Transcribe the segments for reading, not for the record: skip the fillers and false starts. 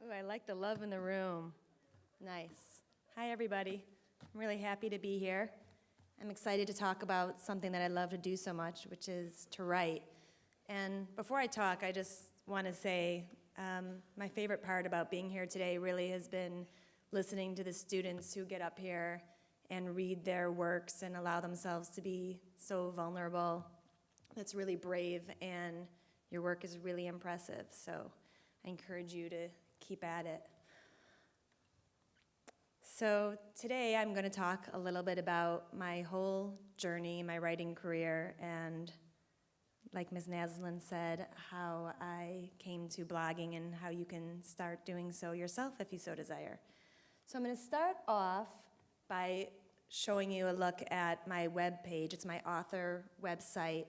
Ooh, I like the love in the room. Nice. Hi, everybody. I'm really happy to be here. I'm excited to talk about something that I love to do so much, which is to write. And before I talk, I just want to say my favorite part about being here today really has been listening to the students who get up here and read their works and allow themselves to be so vulnerable. That's really brave, and your work is really impressive. So I encourage you to keep at it. So today I'm going to talk a little bit about my whole journey, my writing career, and like Ms. Naslin said, how I came to blogging and how you can start doing so yourself if you so desire. So I'm going to start off by showing you a look at my web page. It's my author website,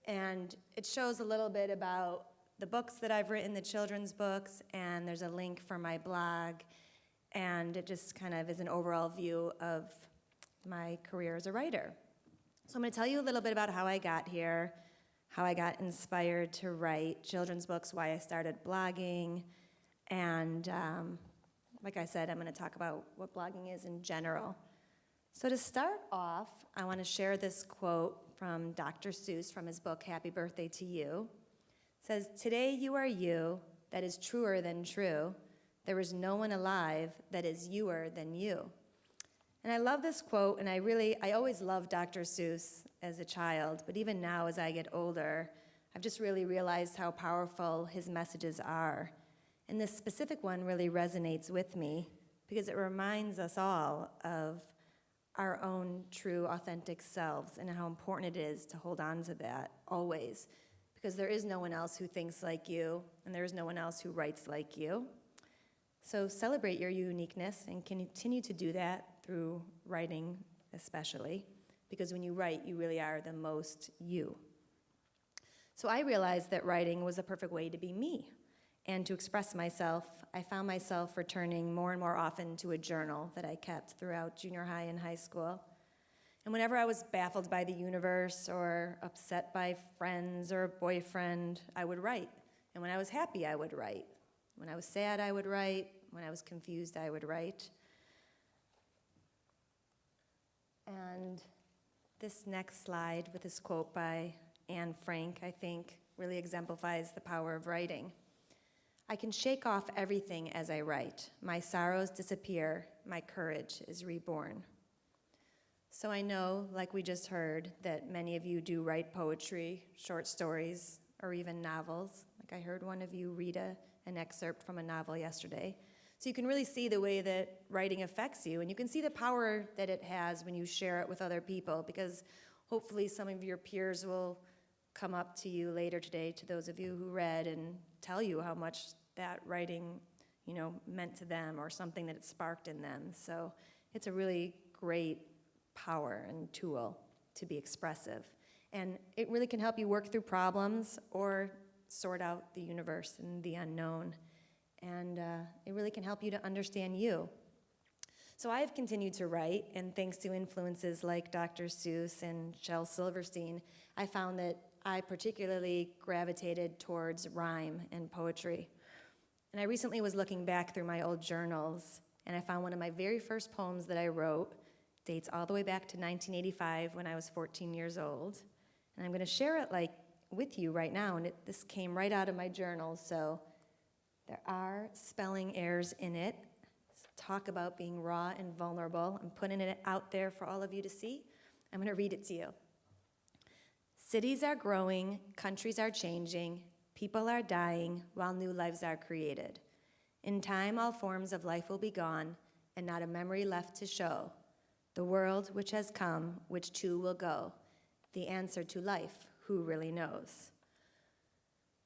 and it shows a little bit about the books that I've written, the children's books, and there's a link for my blog, and it just kind of is an overall view of my career as a writer. So I'm going to tell you a little bit about how I got here, how I got inspired to write children's books, why I started blogging, and like I said, I'm going to talk about what blogging is in general. So to start off, I want to share this quote from Dr. Seuss from his book, Happy Birthday to You. It says, "Today you are you, that is truer than true. There is no one alive that is youer than you." And I love this quote, and I always loved Dr. Seuss as a child, but even now as I get older, I've just really realized how powerful his messages are. And this specific one really resonates with me because it reminds us all of our own true, authentic selves and how important it is to hold on to that always, because there is no one else who thinks like you, and there is no one else who writes like you. So celebrate your uniqueness and continue to do that through writing especially, because when you write, you really are the most you. So I realized that writing was a perfect way to be me and to express myself. I found myself returning more and more often to a journal that I kept throughout junior high and high school. And whenever I was baffled by the universe or upset by friends or a boyfriend, I would write. And when I was happy, I would write. When I was sad, I would write. When I was confused, I would write. And this next slide with this quote by Anne Frank, I think, really exemplifies the power of writing. "I can shake off everything as I write. My sorrows disappear. My courage is reborn." So I know, like we just heard, that many of you do write poetry, short stories, or even novels. Like I heard one of you read an excerpt from a novel yesterday. So you can really see the way that writing affects you, and you can see the power that it has when you share it with other people, because hopefully some of your peers will come up to you later today, to those of you who read, and tell you how much that writing, meant to them or something that it sparked in them. So it's a really great power and tool to be expressive. And it really can help you work through problems or sort out the universe and the unknown. And it really can help you to understand you. So I've continued to write, and thanks to influences like Dr. Seuss and Shel Silverstein, I found that I particularly gravitated towards rhyme and poetry. And I recently was looking back through my old journals, and I found one of my very first poems that I wrote dates all the way back to 1985 when I was 14 years old. And I'm going to share it with you right now, and this came right out of my journal, so there are spelling errors in it. Talk about being raw and vulnerable. I'm putting it out there for all of you to see. I'm going to read it to you. "Cities are growing, countries are changing, people are dying while new lives are created. In time, all forms of life will be gone, and not a memory left to show. The world which has come, which too will go. The answer to life, who really knows?"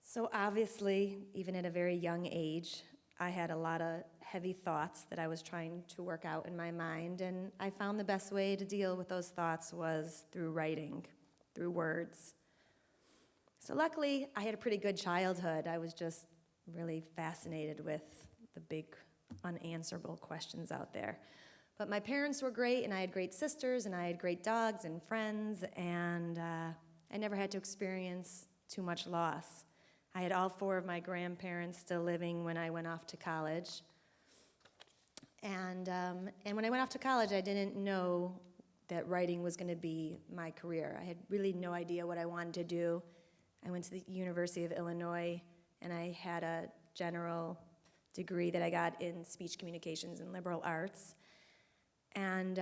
So obviously, even at a very young age, I had a lot of heavy thoughts that I was trying to work out in my mind, and I found the best way to deal with those thoughts was through writing, through words. So luckily, I had a pretty good childhood. I was just really fascinated with the big unanswerable questions out there. But my parents were great, and I had great sisters, and I had great dogs and friends, and I never had to experience too much loss. I had all four of my grandparents still living when I went off to college. And when I went off to college, I didn't know that writing was going to be my career. I had really no idea what I wanted to do. I went to the University of Illinois, and I had a general degree that I got in speech communications and liberal arts. And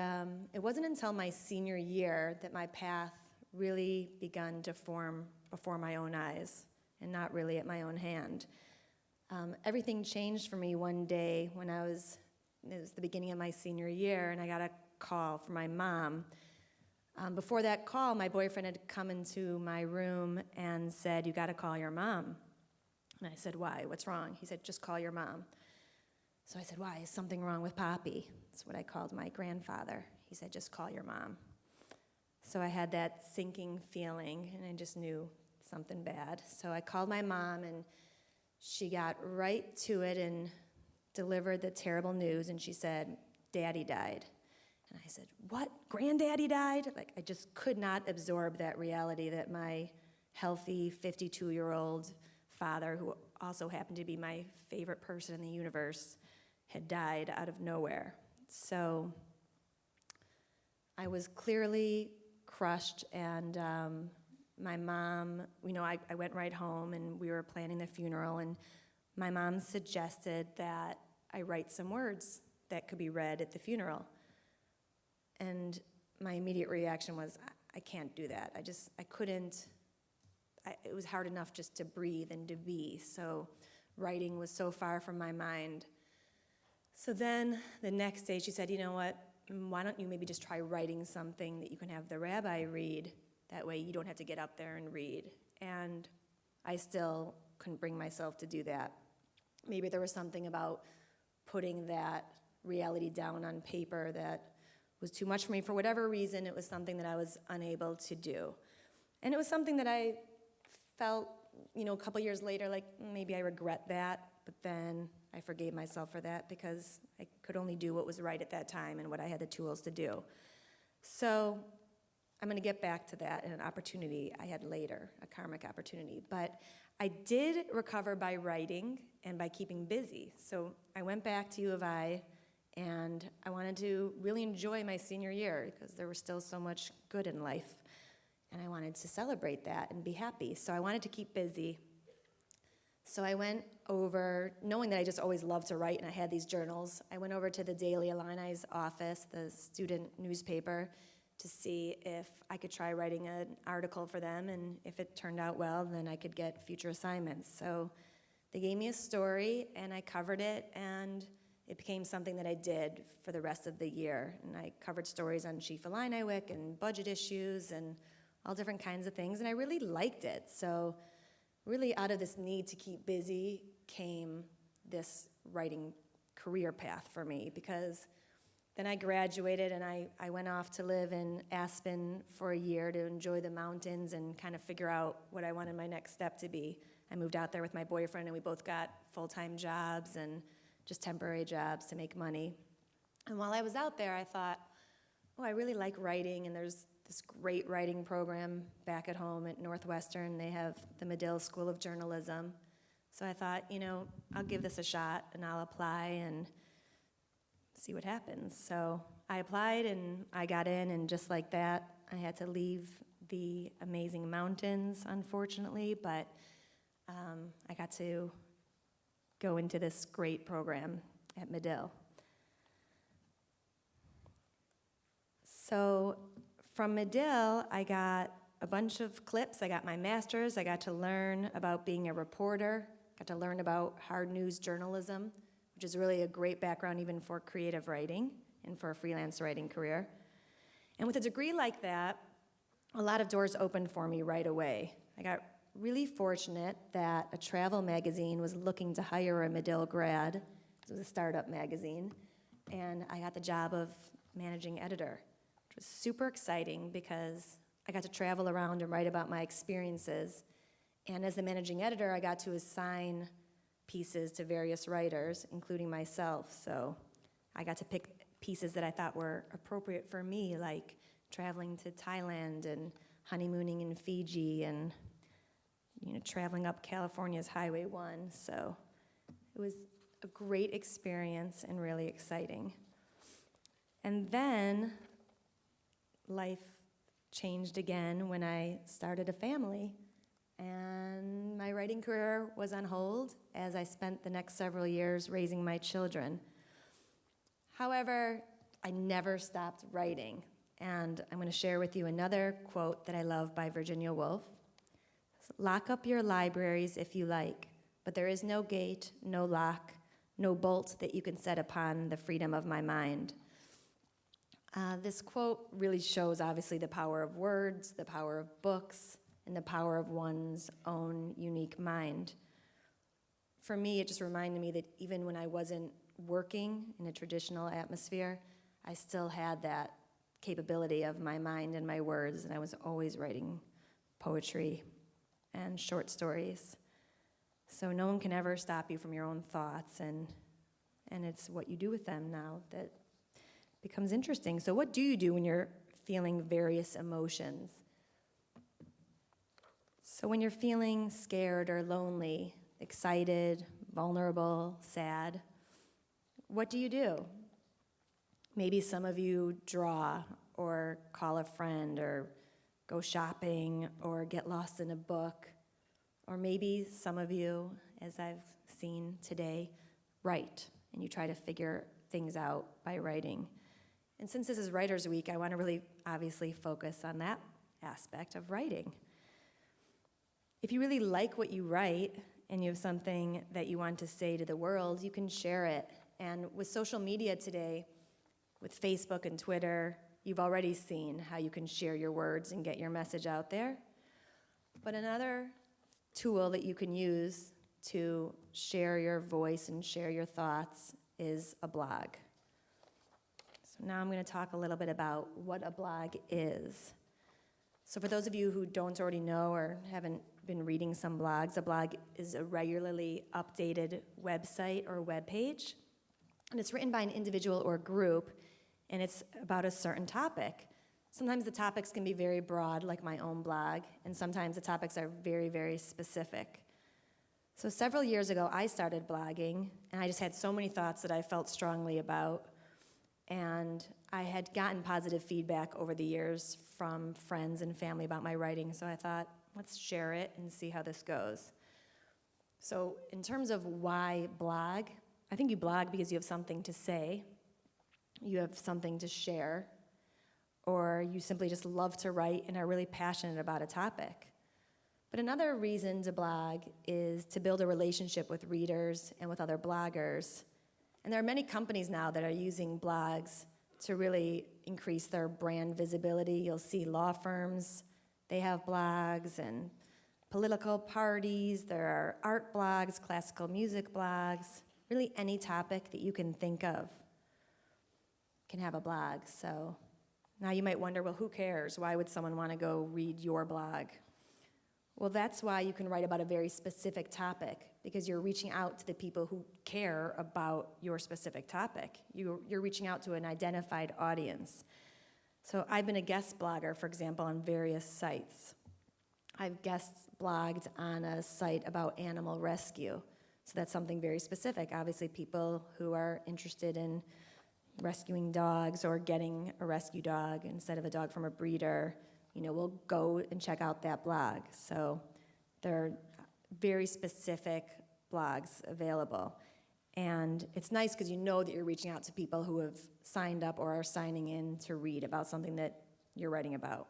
it wasn't until my senior year that my path really begun to form before my own eyes, and not really at my own hand. Everything changed for me one day when it was the beginning of my senior year, and I got a call from my mom. Before that call, my boyfriend had come into my room and said, "You gotta call your mom." And I said, "Why? What's wrong?" He said, "Just call your mom." So I said, "Why? Is something wrong with Poppy?" That's what I called my grandfather. He said, "Just call your mom." So I had that sinking feeling, and I just knew something bad. So I called my mom, and she got right to it and delivered the terrible news, and she said, "Daddy died." And I said, "What? Granddaddy died?" Like, I just could not absorb that reality that my healthy 52-year-old father, who also happened to be my favorite person in the universe, had died out of nowhere. So I was clearly crushed, and my mom, I went right home, and we were planning the funeral, and my mom suggested that I write some words that could be read at the funeral. And my immediate reaction was, I can't do that. I couldn't. It was hard enough just to breathe and to be, so writing was so far from my mind. So then the next day she said, "You know what, why don't you maybe just try writing something that you can have the rabbi read? That way you don't have to get up there and read." And I still couldn't bring myself to do that. Maybe there was something about putting that reality down on paper that was too much for me. For whatever reason, it was something that I was unable to do. And it was something that I felt, a couple years later, like maybe I regret that, but then I forgave myself for that because I could only do what was right at that time and what I had the tools to do. So I'm going to get back to that in an opportunity I had later, a karmic opportunity. But I did recover by writing and by keeping busy. So I went back to U of I, and I wanted to really enjoy my senior year because there was still so much good in life, and I wanted to celebrate that and be happy. So I wanted to keep busy. So I went over, knowing that I just always loved to write and I had these journals, I went over to the Daily Illini's office, the student newspaper, to see if I could try writing an article for them, and if it turned out well, then I could get future assignments. So they gave me a story, and I covered it, and it became something that I did for the rest of the year. And I covered stories on Chief Illiniwick and budget issues and all different kinds of things, and I really liked it. So really out of this need to keep busy came this writing career path for me, because then I graduated and I went off to live in Aspen for a year to enjoy the mountains and kind of figure out what I wanted my next step to be. I moved out there with my boyfriend, and we both got full-time jobs and just temporary jobs to make money. And while I was out there, I thought, I really like writing, and there's this great writing program back at home at Northwestern. They have the Medill School of Journalism. So I thought, I'll give this a shot, and I'll apply and see what happens. So I applied, and I got in, and just like that, I had to leave the amazing mountains, unfortunately, but I got to go into this great program at Medill. So from Medill, I got a bunch of clips. I got my master's. I got to learn about being a reporter, got to learn about hard news journalism, which is really a great background even for creative writing and for a freelance writing career. And with a degree like that, a lot of doors opened for me right away. I got really fortunate that a travel magazine was looking to hire a Medill grad. It was a startup magazine, and I got the job of managing editor, which was super exciting because I got to travel around and write about my experiences. And as the managing editor, I got to assign pieces to various writers, including myself. So I got to pick pieces that I thought were appropriate for me, like traveling to Thailand and honeymooning in Fiji and traveling up California's Highway 1. So it was a great experience and really exciting. And then life changed again when I started a family, and my writing career was on hold as I spent the next several years raising my children. However, I never stopped writing, and I'm going to share with you another quote that I love by Virginia Woolf. "Lock up your libraries if you like, but there is no gate, no lock, no bolt that you can set upon the freedom of my mind." This quote really shows, obviously, the power of words, the power of books, and the power of one's own unique mind. For me, it just reminded me that even when I wasn't working in a traditional atmosphere, I still had that capability of my mind and my words, and I was always writing poetry and short stories. So no one can ever stop you from your own thoughts, and it's what you do with them now that becomes interesting. So what do you do when you're feeling various emotions? So when you're feeling scared or lonely, excited, vulnerable, sad, what do you do? Maybe some of you draw or call a friend or go shopping or get lost in a book. Or maybe some of you, as I've seen today, write, and you try to figure things out by writing. And since this is Writers' Week, I want to really obviously focus on that aspect of writing. If you really like what you write and you have something that you want to say to the world, you can share it. And with social media today, with Facebook and Twitter, you've already seen how you can share your words and get your message out there. But another tool that you can use to share your voice and share your thoughts is a blog. So now I'm going to talk a little bit about what a blog is. So for those of you who don't already know or haven't been reading some blogs, a blog is a regularly updated website or web page, and it's written by an individual or group, and it's about a certain topic. Sometimes the topics can be very broad, like my own blog, and sometimes the topics are very, very specific. So several years ago, I started blogging, and I just had so many thoughts that I felt strongly about, and I had gotten positive feedback over the years from friends and family about my writing, so I thought, let's share it and see how this goes. So in terms of why blog, I think you blog because you have something to say, you have something to share, or you simply just love to write and are really passionate about a topic. But another reason to blog is to build a relationship with readers and with other bloggers. And there are many companies now that are using blogs to really increase their brand visibility. You'll see law firms, they have blogs, and political parties, there are art blogs, classical music blogs, really any topic that you can think of can have a blog. So now you might wonder, well, who cares? Why would someone want to go read your blog? Well, that's why you can write about a very specific topic, because you're reaching out to the people who care about your specific topic. You're reaching out to an identified audience. So I've been a guest blogger, for example, on various sites. I've guest blogged on a site about animal rescue. So that's something very specific. Obviously, people who are interested in rescuing dogs or getting a rescue dog instead of a dog from a breeder, will go and check out that blog. So there are very specific blogs available. And it's nice because you know that you're reaching out to people who have signed up or are signing in to read about something that you're writing about.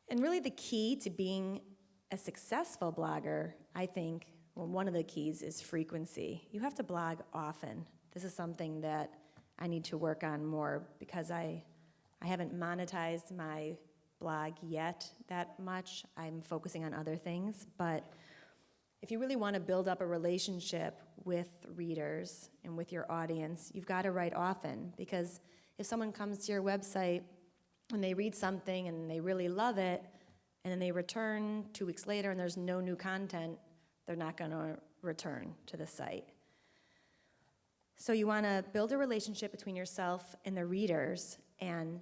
And really the key to being a successful blogger, I think, one of the keys is frequency. You have to blog often. This is something that I need to work on more because I haven't monetized my blog yet that much. I'm focusing on other things, but if you really want to build up a relationship with readers and with your audience, you've got to write often, because if someone comes to your website and they read something and they really love it, and then they return 2 weeks later and there's no new content, they're not going to return to the site. So you want to build a relationship between yourself and the readers, and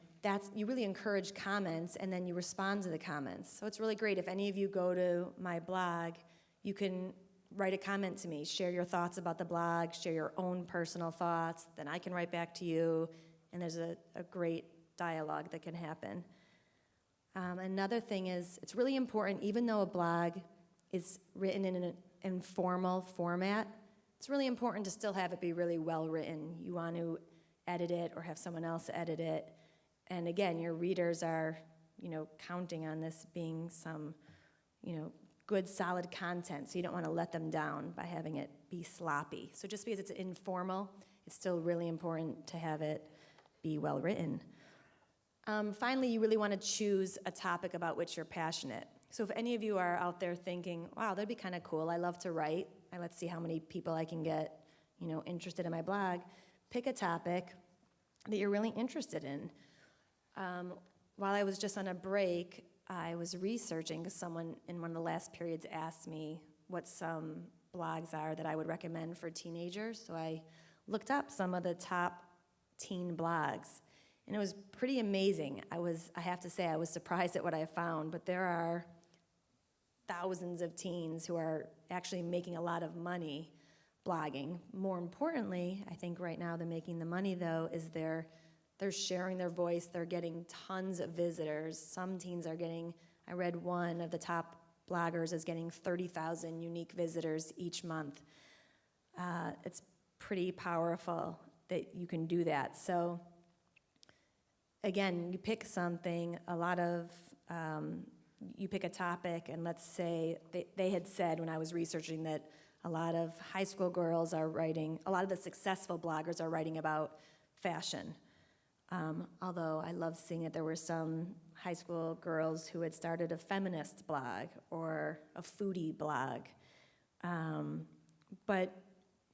you really encourage comments, and then you respond to the comments. So it's really great. If any of you go to my blog, you can write a comment to me, share your thoughts about the blog, share your own personal thoughts, then I can write back to you, and there's a great dialogue that can happen. Another thing is, it's really important, even though a blog is written in an informal format, it's really important to still have it be really well written. You want to edit it or have someone else edit it. And again, your readers are, counting on this being some, good, solid content, so you don't want to let them down by having it be sloppy. So just because it's informal, it's still really important to have it be well written. Finally, you really want to choose a topic about which you're passionate. So if any of you are out there thinking, wow, that'd be kind of cool, I love to write, let's see how many people I can get, interested in my blog, pick a topic that you're really interested in. While I was just on a break, I was researching, because someone in one of the last periods asked me what some blogs are that I would recommend for teenagers. So I looked up some of the top teen blogs, and it was pretty amazing. I have to say, I was surprised at what I found, but there are thousands of teens who are actually making a lot of money blogging. More importantly, I think right now they're making the money, though, is they're sharing their voice. They're getting tons of visitors. Some teens are getting, I read one of the top bloggers is getting 30,000 unique visitors each month. It's pretty powerful that you can do that. So again, you pick something, you pick a topic, and let's say they had said when I was researching that a lot of high school girls are writing, a lot of the successful bloggers are writing about fashion. Although I love seeing that there were some high school girls who had started a feminist blog or a foodie blog. But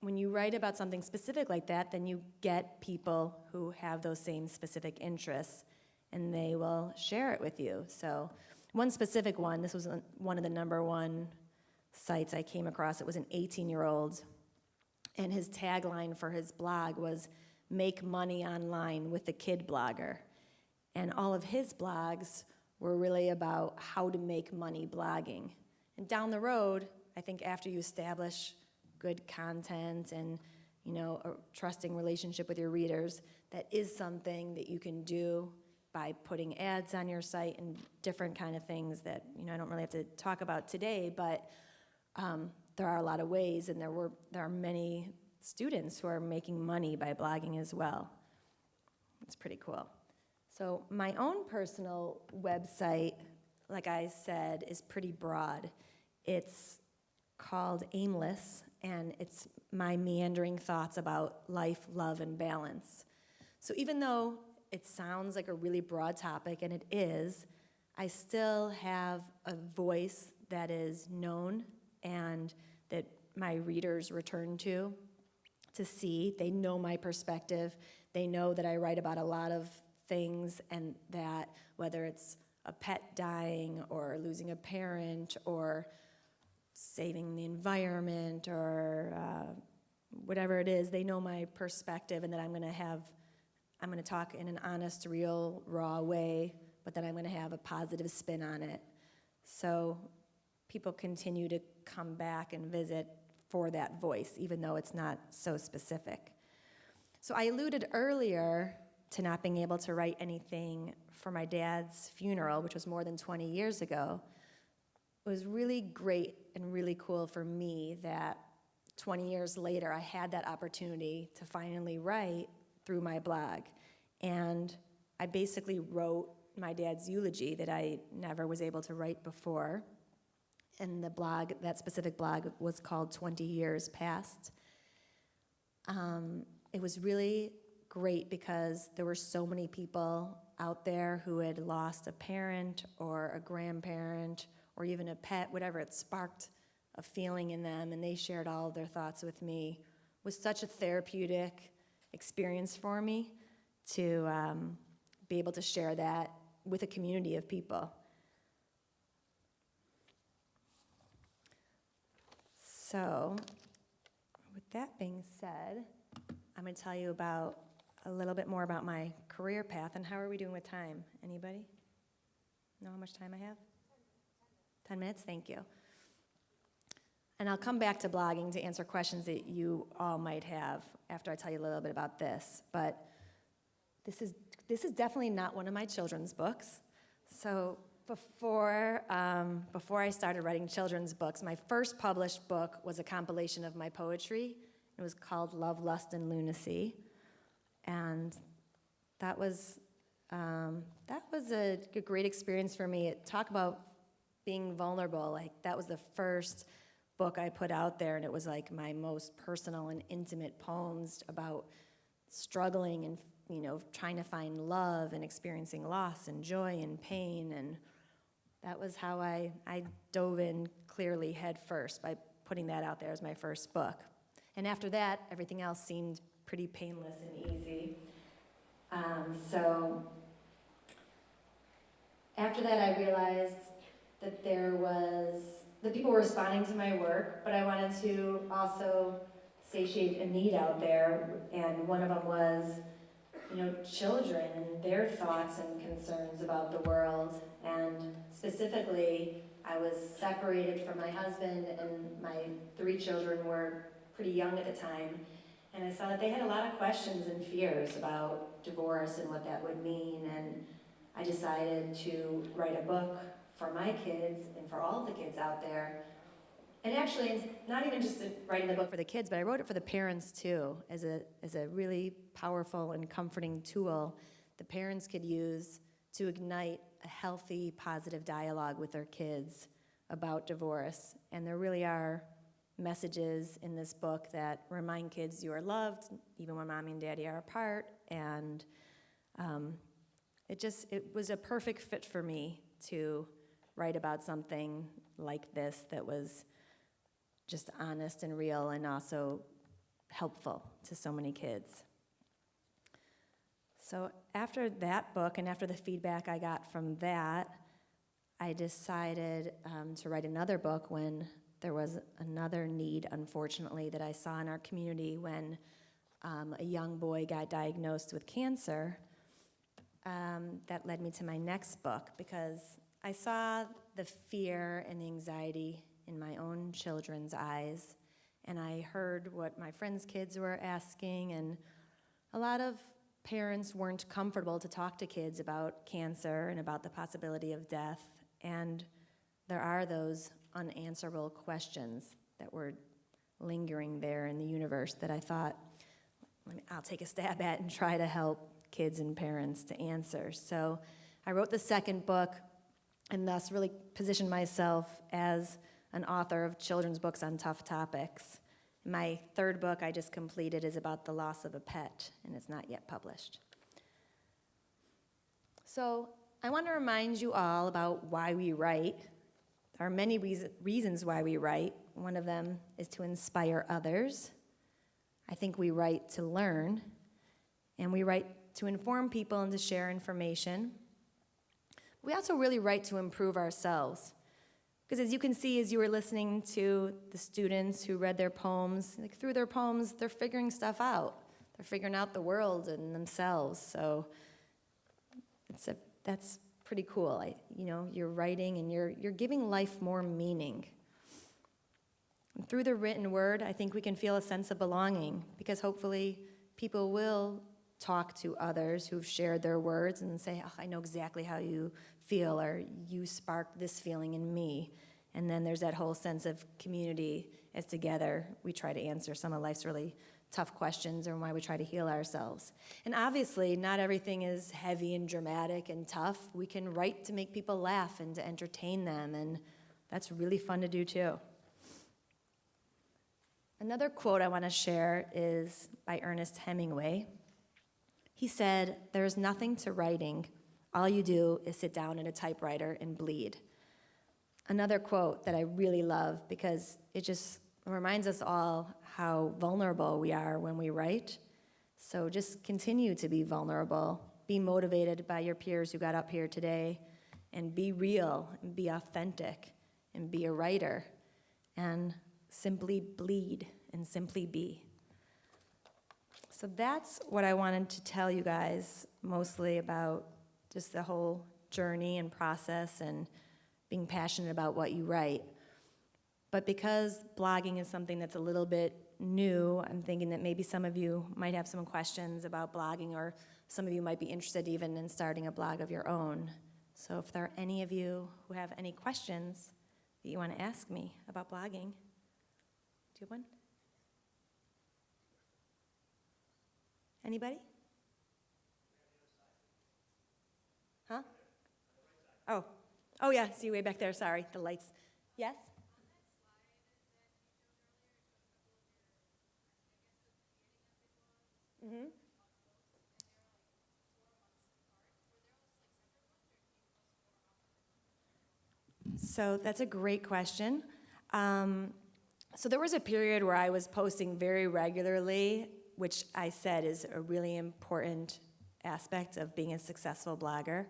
when you write about something specific like that, then you get people who have those same specific interests, and they will share it with you. So one specific one, this was one of the number one sites I came across. It was an 18-year-old, and his tagline for his blog was, "Make money online with the kid blogger." And all of his blogs were really about how to make money blogging. And down the road, I think after you establish good content and a trusting relationship with your readers, that is something that you can do by putting ads on your site and different kind of things that I don't really have to talk about today, but there are a lot of ways, and there are many students who are making money by blogging as well. It's pretty cool. So my own personal website, like I said, is pretty broad. It's called Aimless, and it's my meandering thoughts about life, love, and balance. So even though it sounds like a really broad topic, and it is, I still have a voice that is known and that my readers return to see. They know my perspective. They know that I write about a lot of things, and that whether it's a pet dying or losing a parent or saving the environment or whatever it is, they know my perspective, and that I'm going to talk in an honest, real, raw way, but then I'm going to have a positive spin on it. So people continue to come back and visit for that voice, even though it's not so specific. So I alluded earlier to not being able to write anything for my dad's funeral, which was more than 20 years ago. It was really great and really cool for me that 20 years later I had that opportunity to finally write through my blog. And I basically wrote my dad's eulogy that I never was able to write before. And the blog, that specific blog, was called 20 Years Past. It was really great because there were so many people out there who had lost a parent or a grandparent or even a pet, whatever. It sparked a feeling in them, and they shared all of their thoughts with me. It was such a therapeutic experience for me to be able to share that with a community of people. So, with that being said, I'm going to tell you about a little bit more about my career path. And how are we doing with time? Anybody know how much time I have? 10 minutes, thank you. And I'll come back to blogging to answer questions that you all might have after I tell you a little bit about this. But this is definitely not one of my children's books. So before I started writing children's books, my first published book was a compilation of my poetry. It was called Love, Lust, and Lunacy. And that was a great experience for me. Talk about being vulnerable. Like, that was the first book I put out there, and it was like my most personal and intimate poems about struggling and, trying to find love and experiencing loss and joy and pain. And that was how I dove in clearly head first, by putting that out there as my first book. And after that, everything else seemed pretty painless and easy. So after that, I realized that that people were responding to my work, but I wanted to also satiate a need out there, and one of them was, children and their thoughts and concerns about the world. And specifically, I was separated from my husband, and my 3 children were pretty young at the time, and I saw that they had a lot of questions and fears about divorce and what that would mean, and I decided to write a book for my kids and for all the kids out there. And actually, it's not even just writing the book for the kids, but I wrote it for the parents too, as a really powerful and comforting tool the parents could use to ignite a healthy, positive dialogue with their kids about divorce. And there really are messages in this book that remind kids you are loved, even when mommy and daddy are apart. And it was a perfect fit for me to write about something like this that was just honest and real and also helpful to so many kids. So after that book and after the feedback I got from that, I decided to write another book when there was another need, unfortunately, that I saw in our community when a young boy got diagnosed with cancer. That led me to my next book, because I saw the fear and the anxiety in my own children's eyes, and I heard what my friends' kids were asking, and a lot of parents weren't comfortable to talk to kids about cancer and about the possibility of death, and there are those unanswerable questions that were lingering there in the universe that I thought, I'll take a stab at and try to help kids and parents to answer. So I wrote the second book, and thus really positioned myself as an author of children's books on tough topics. My third book I just completed is about the loss of a pet, and it's not yet published. So I want to remind you all about why we write. There are many reasons why we write. One of them is to inspire others. I think we write to learn, and we write to inform people and to share information. We also really write to improve ourselves. Because as you can see, as you were listening to the students who read their poems, through their poems, they're figuring stuff out. They're figuring out the world and themselves. So that's pretty cool. You're writing and you're giving life more meaning. And through the written word, I think we can feel a sense of belonging, because hopefully people will talk to others who've shared their words and say, I know exactly how you feel, or you sparked this feeling in me. And then there's that whole sense of community as together we try to answer some of life's really tough questions, or why we try to heal ourselves. And obviously, not everything is heavy and dramatic and tough. We can write to make people laugh and to entertain them, and that's really fun to do too. Another quote I want to share is by Ernest Hemingway. He said, "There is nothing to writing. All you do is sit down at a typewriter and bleed." Another quote that I really love, because it just reminds us all how vulnerable we are when we write. So just continue to be vulnerable. Be motivated by your peers who got up here today, and be real, and be authentic, and be a writer, and simply bleed, and simply be. So that's what I wanted to tell you guys, mostly about just the whole journey and process and being passionate about what you write. But because blogging is something that's a little bit new, I'm thinking that maybe some of you might have some questions about blogging, or some of you might be interested even in starting a blog of your own. So if there are any of you who have any questions that you want to ask me about blogging, do you have one? Anybody? Huh? Oh yeah, see you way back there, sorry, the lights. Yes? Mm-hmm. So that's a great question. So there was a period where I was posting very regularly, which I said is a really important aspect of being a successful blogger,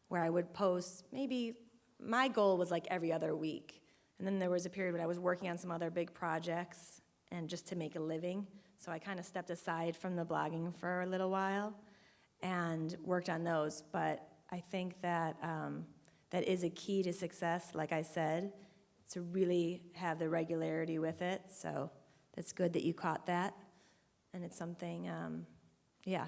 where I would post maybe, my goal was like every other week. And then there was a period when I was working on some other big projects and just to make a living. So I kind of stepped aside from the blogging for a little while and worked on those. But I think that that is a key to success, like I said, to really have the regularity with it. So that's good that you caught that. And it's something,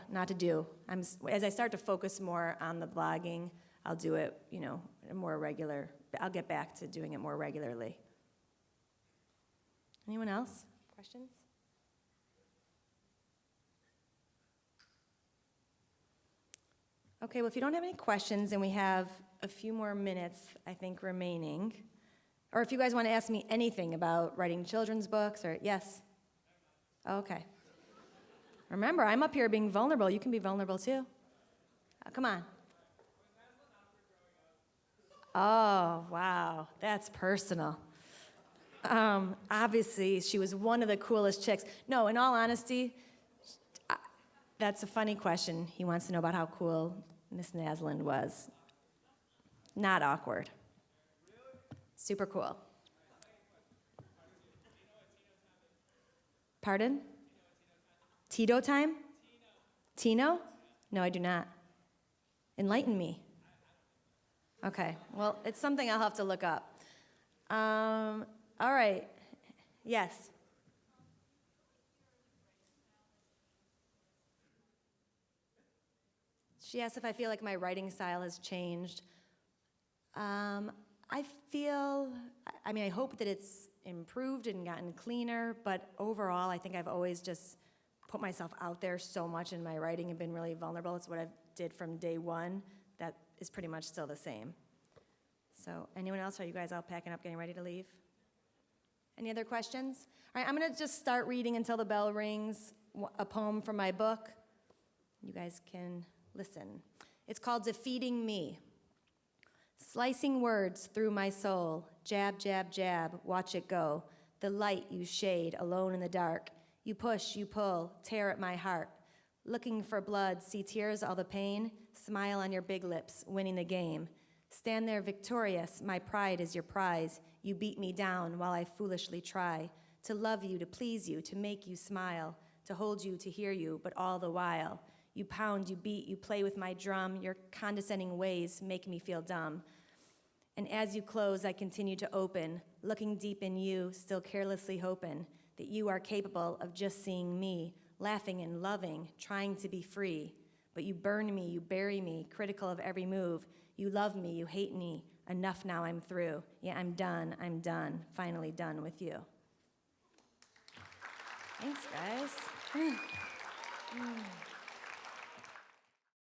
not to do. As I start to focus more on the blogging, I'll do it, more regular. I'll get back to doing it more regularly. Anyone else? Questions? Okay, well, if you don't have any questions, and we have a few more minutes, I think, remaining. Or if you guys want to ask me anything about writing children's books, or yes? Okay. Remember, I'm up here being vulnerable. You can be vulnerable too. Come on. Oh, wow, that's personal. Obviously, she was one of the coolest chicks. No, in all honesty, that's a funny question. He wants to know about how cool Miss Naslund was. Not awkward. Super cool. Pardon? Tito time? Tino? No, I do not. Enlighten me. Okay, well, it's something I'll have to look up. All right, yes. She asked if I feel like my writing style has changed. I hope that it's improved and gotten cleaner, but overall, I think I've always just put myself out there so much in my writing and been really vulnerable. It's what I did from day one. That is pretty much still the same. So, anyone else? Are you guys all packing up, getting ready to leave? Any other questions? All right, I'm going to just start reading until the bell rings, a poem from my book. You guys can listen. It's called Defeating Me. Slicing words through my soul, jab, jab, jab, watch it go. The light you shade, alone in the dark. You push, you pull, tear at my heart. Looking for blood, see tears, all the pain. Smile on your big lips, winning the game. Stand there victorious, my pride is your prize. You beat me down while I foolishly try to love you, to please you, to make you smile, to hold you, to hear you, but all the while. You pound, you beat, you play with my drum. Your condescending ways make me feel dumb. And as you close, I continue to open, looking deep in you, still carelessly hoping that you are capable of just seeing me, laughing and loving, trying to be free. But you burn me, you bury me, critical of every move. You love me, you hate me. Enough now, I'm through. Yeah, I'm done, finally done with you. Thanks, guys.